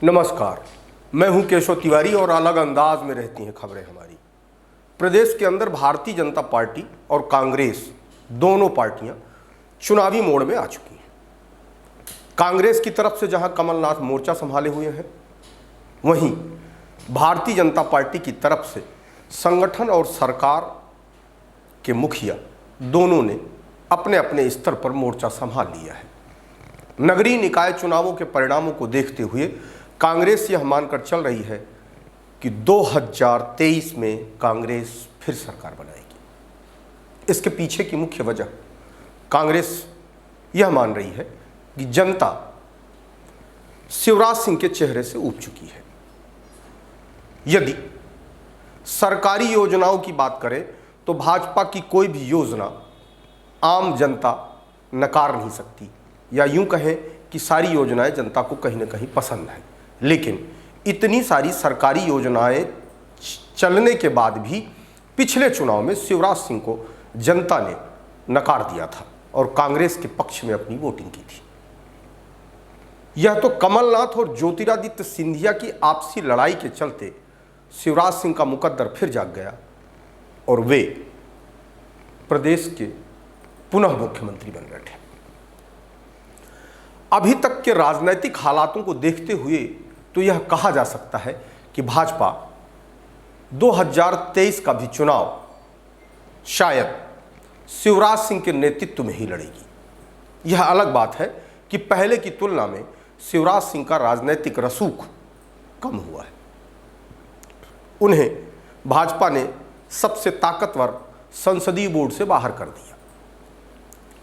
नमस्कार, मैं हूं केशव तिवारी और अलग अंदाज में रहती हैं खबरें हमारी। प्रदेश के अंदर भारतीय जनता पार्टी और कांग्रेस दोनों पार्टियां चुनावी मोड़ में आ चुकी हैं। कांग्रेस की तरफ से जहां कमलनाथ मोर्चा संभाले हुए हैं, वहीं भारतीय जनता पार्टी की तरफ से संगठन और सरकार के मुखिया दोनों ने अपने अपने स्तर पर मोर्चा संभाल लिया है। नगरीय निकाय चुनावों के परिणामों को देखते हुए कांग्रेस यह मानकर चल रही है कि 2023 में कांग्रेस फिर सरकार बनाएगी। इसके पीछे की मुख्य वजह कांग्रेस यह मान रही है कि जनता शिवराज सिंह के चेहरे से ऊब चुकी है। यदि सरकारी योजनाओं की बात करें तो भाजपा की कोई भी योजना आम जनता नकार नहीं सकती, या यूं कहें कि सारी योजनाएं जनता को कहीं ना कहीं पसंद है। लेकिन इतनी सारी सरकारी योजनाएं चलने के बाद भी पिछले चुनाव में शिवराज सिंह को जनता ने नकार दिया था और कांग्रेस के पक्ष में अपनी वोटिंग की थी। यह तो कमलनाथ और ज्योतिरादित्य सिंधिया की आपसी लड़ाई के चलते शिवराज सिंह का मुकद्दर फिर जाग गया और वे प्रदेश के पुनः मुख्यमंत्री बन बैठे। अभी तक के राजनीतिक हालातों को देखते हुए तो यह कहा जा सकता है कि भाजपा 2023 का भी चुनाव शायद शिवराज सिंह के नेतृत्व में ही लड़ेगी। यह अलग बात है कि पहले की तुलना में शिवराज सिंह का राजनीतिक रसूख कम हुआ है। उन्हें भाजपा ने सबसे ताकतवर संसदीय बोर्ड से बाहर कर दिया।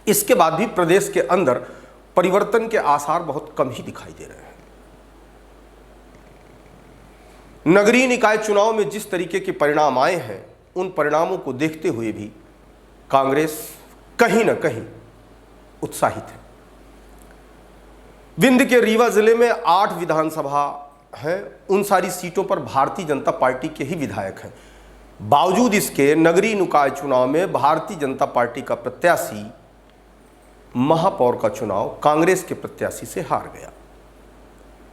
इसके बाद भी प्रदेश के अंदर परिवर्तन के आसार बहुत कम ही दिखाई दे रहे हैं। नगरीय निकाय चुनाव में जिस तरीके के परिणाम आए हैं, उन परिणामों को देखते हुए भी कांग्रेस कहीं ना कहीं उत्साहित है। विंध्य के रीवा जिले में 8 विधानसभा हैं। उन सारी सीटों पर भारतीय जनता पार्टी के ही विधायक हैं। बावजूद इसके नगरीय निकाय चुनाव में भारतीय जनता पार्टी का प्रत्याशी महापौर का चुनाव कांग्रेस के प्रत्याशी से हार गया।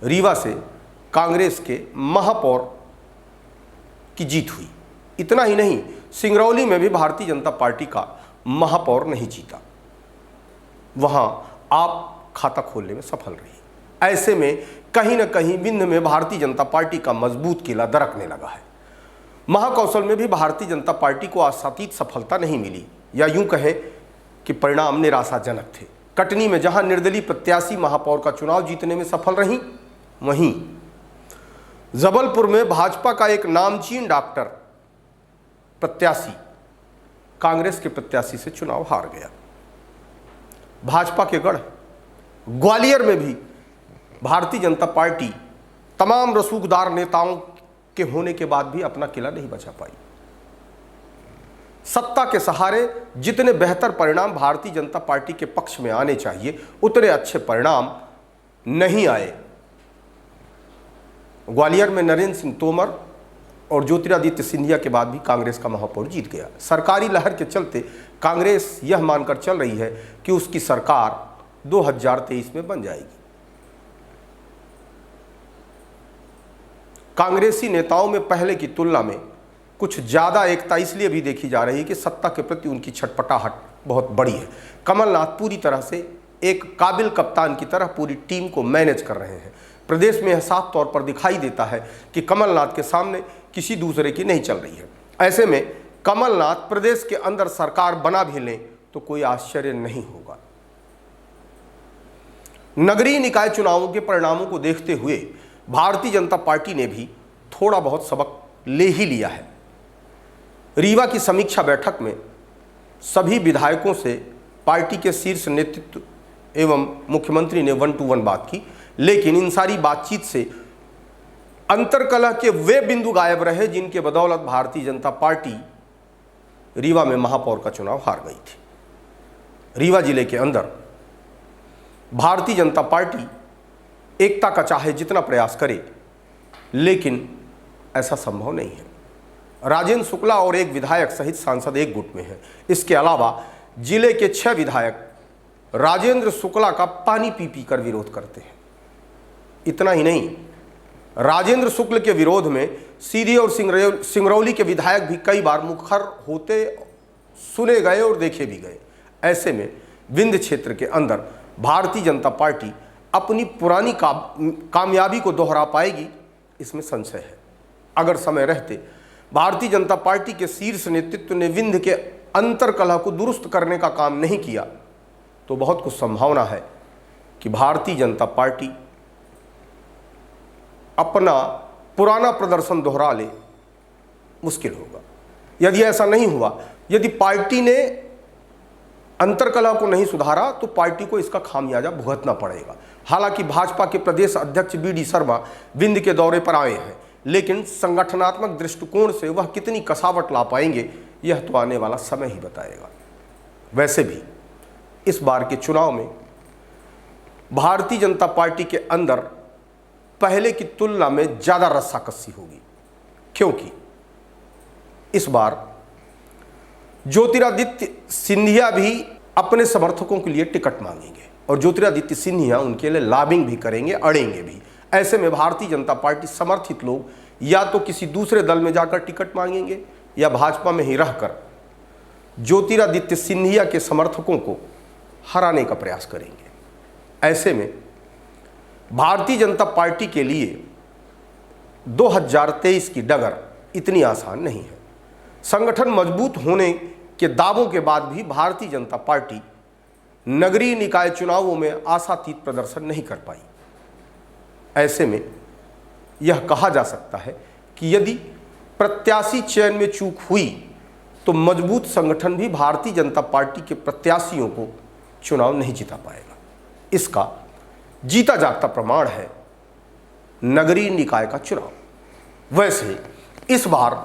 रीवा से कांग्रेस के महापौर की जीत हुई। इतना ही नहीं, सिंगरौली में भी भारतीय जनता पार्टी का महापौर नहीं जीता। वहां आप खाता खोलने में सफल रही। ऐसे में कहीं ना कहीं विंध्य में भारतीय जनता पार्टी का मजबूत किला दरकने लगा है। महाकौशल में भी भारतीय जनता पार्टी को आशातीत सफलता नहीं मिली, या यूं कहें कि परिणाम निराशाजनक थे। कटनी में जहां निर्दलीय प्रत्याशी महापौर का चुनाव जीतने में सफल रही, वहीं जबलपुर में भाजपा का एक नामचीन डॉक्टर प्रत्याशी कांग्रेस के प्रत्याशी से चुनाव हार गया। भाजपा के गढ़ ग्वालियर में भी भारतीय जनता पार्टी तमाम रसूखदार नेताओं के होने के बाद भी अपना किला नहीं बचा पाई। सत्ता के सहारे जितने बेहतर परिणाम भारतीय जनता पार्टी के पक्ष में आने चाहिए, उतने अच्छे परिणाम नहीं आए। ग्वालियर में नरेंद्र सिंह तोमर और ज्योतिरादित्य सिंधिया के बाद भी कांग्रेस का महापौर जीत गया। सरकारी लहर के चलते कांग्रेस यह मानकर चल रही है कि उसकी सरकार 2023 में बन जाएगी। कांग्रेसी नेताओं में पहले की तुलना में कुछ ज़्यादा एकता इसलिए भी देखी जा रही है कि सत्ता के प्रति उनकी छटपटाहट बहुत बड़ी है। कमलनाथ पूरी तरह से एक काबिल कप्तान की तरह पूरी टीम को मैनेज कर रहे हैं। प्रदेश में यह साफ तौर पर दिखाई देता है कि कमलनाथ के सामने किसी दूसरे की नहीं चल रही है। ऐसे में कमलनाथ प्रदेश के अंदर सरकार बना भी लें तो कोई आश्चर्य नहीं होगा। नगरीय निकाय चुनावों के परिणामों को देखते हुए भारतीय जनता पार्टी ने भी थोड़ा बहुत सबक ले ही लिया है। रीवा की समीक्षा बैठक में सभी विधायकों से पार्टी के शीर्ष नेतृत्व एवं मुख्यमंत्री ने 1-to-1 बात की, लेकिन इन सारी बातचीत से अंतर्कलह के वे बिंदु गायब रहे जिनके बदौलत भारतीय जनता पार्टी रीवा में महापौर का चुनाव हार गई थी। रीवा जिले के अंदर भारतीय जनता पार्टी एकता का चाहे जितना प्रयास करे, लेकिन ऐसा संभव नहीं है। राजेंद्र शुक्ला और एक विधायक सहित सांसद एक गुट में हैं। इसके अलावा जिले के 6 विधायक राजेंद्र शुक्ला का पानी पी पी कर विरोध करते हैं। इतना ही नहीं, राजेंद्र शुक्ल के विरोध में सीधी और सिंगरौली के विधायक भी कई बार मुखर होते सुने गए और देखे भी गए। ऐसे में विंध्य क्षेत्र के अंदर भारतीय जनता पार्टी अपनी पुरानी कामयाबी को दोहरा पाएगी, इसमें संशय है। अगर समय रहते भारतीय जनता पार्टी के शीर्ष नेतृत्व ने विंध्य के अंतर्कलह को दुरुस्त करने का काम नहीं किया तो बहुत कुछ संभावना है कि भारतीय जनता पार्टी अपना पुराना प्रदर्शन दोहरा ले, मुश्किल होगा। यदि ऐसा नहीं हुआ, यदि पार्टी ने अंतर्कलह को नहीं सुधारा तो पार्टी को इसका खामियाजा भुगतना पड़ेगा। हालांकि भाजपा के प्रदेश अध्यक्ष बी.डी. शर्मा विंध्य के दौरे पर आए हैं, लेकिन संगठनात्मक दृष्टिकोण से वह कितनी कसावट ला पाएंगे यह तो आने वाला समय ही बताएगा। वैसे भी इस बार के चुनाव में भारतीय जनता पार्टी के अंदर पहले की तुलना में ज़्यादा रस्साकसी होगी, क्योंकि इस बार ज्योतिरादित्य सिंधिया भी अपने समर्थकों के लिए टिकट मांगेंगे और ज्योतिरादित्य सिंधिया उनके लिए लॉबिंग भी करेंगे, अड़ेंगे भी। ऐसे में भारतीय जनता पार्टी समर्थित लोग या तो किसी दूसरे दल में जाकर टिकट मांगेंगे या भाजपा में ही रहकर ज्योतिरादित्य सिंधिया के समर्थकों को हराने का प्रयास करेंगे। ऐसे में भारतीय जनता पार्टी के लिए 2023 की डगर इतनी आसान नहीं है। संगठन मजबूत होने के दावों के बाद भी भारतीय जनता पार्टी नगरीय निकाय चुनावों में आशातीत प्रदर्शन नहीं कर पाई। ऐसे में यह कहा जा सकता है कि यदि प्रत्याशी चयन में चूक हुई तो मजबूत संगठन भी भारतीय जनता पार्टी के प्रत्याशियों को चुनाव नहीं जिता पाएगा। इसका जीता जागता प्रमाण है नगरीय निकाय का चुनाव। वैसे इस बार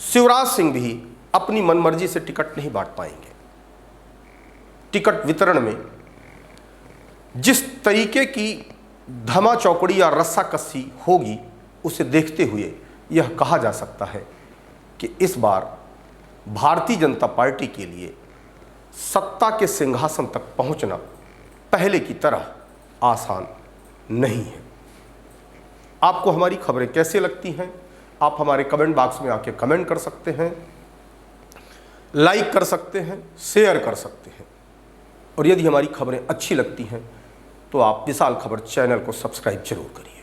शिवराज सिंह भी अपनी मनमर्जी से टिकट नहीं बांट पाएंगे। टिकट वितरण में जिस तरीके की धमा चौकड़ी या रस्साकसी होगी उसे देखते हुए यह कहा जा सकता है कि इस बार भारतीय जनता पार्टी के लिए सत्ता के सिंहासन तक पहुंचना पहले की तरह आसान नहीं है। आपको हमारी खबरें कैसे लगती हैं? आप हमारे कमेंट बॉक्स में आके कमेंट कर सकते हैं, लाइक कर सकते हैं, शेयर कर सकते हैं और यदि हमारी खबरें अच्छी लगती हैं तो आप विशाल खबर चैनल को सब्सक्राइब जरूर करिए।